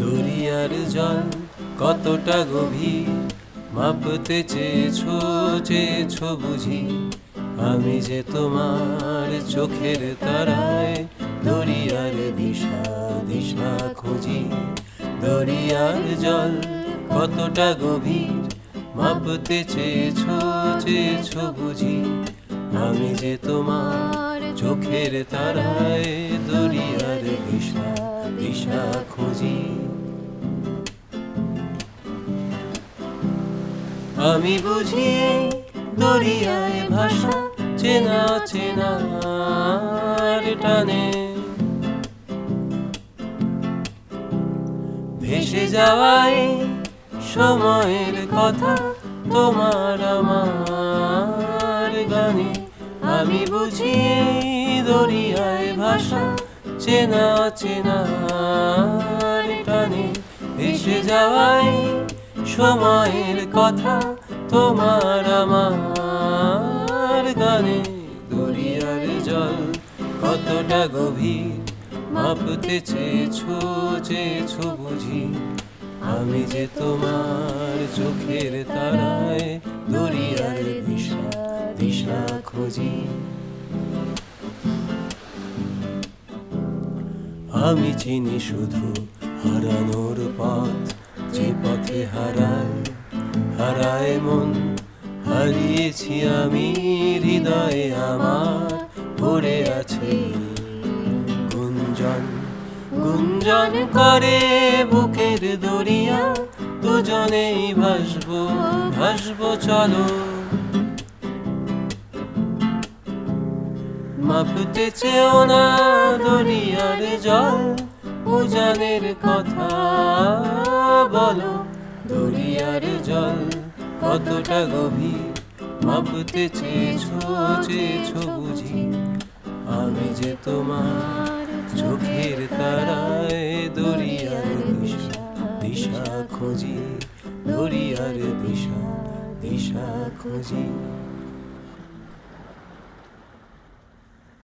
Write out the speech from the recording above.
দরিয়ার জল কতটা গভীর মাপতে চেয়েছো বুঝি, আমি যে তোমার চোখের তারায় দরিয়ার দিশা দিশা খুঁজি। দরিয়ার জল কতটা গভীর মাপতে চেয়েছো বুঝি, আমি যে তোমার চোখের তারায় দরিয়ার দিশা দিশা খুঁজি। আমি বুঝি দরিয়ায় ভাষা চেনা চেনার টানে, ভেসে যাওয়ায় সময়ের কথা তোমার আমার গানে। আমি বুঝি দরিয়ায় ভাষা চেনা চেনার টানে, ভেসে যাওয়ায় সময়ের কথা তোমার আমার গানে। দরিয়ার জল কতটা গভীর মাপতে চেয়েছো বুঝি, আমি যে তোমার চোখের তারায় দরিয়ার দিশা দিশা খুঁজি। আমি চিনি শুধু হারানোর পথ, যে পথে হারায় মন। হারিয়েছি আমি হৃদয়ে আমার, পড়ে আছে গুঞ্জন গুঞ্জন করে বুকের দরিয়া। দুজনেই ভাসবো চলো, মাপতে চেও না দরিয়ার জল, উজানের কথা বলো। দরিয়ার জল কতটা গভীর মাপতে চেয়েছো বুঝি, আমি যে তোমার চোখের তারায় দরিয়ার দিশা দিশা খুঁজি। দরিয়ার দিশা দিশা খুঁজি।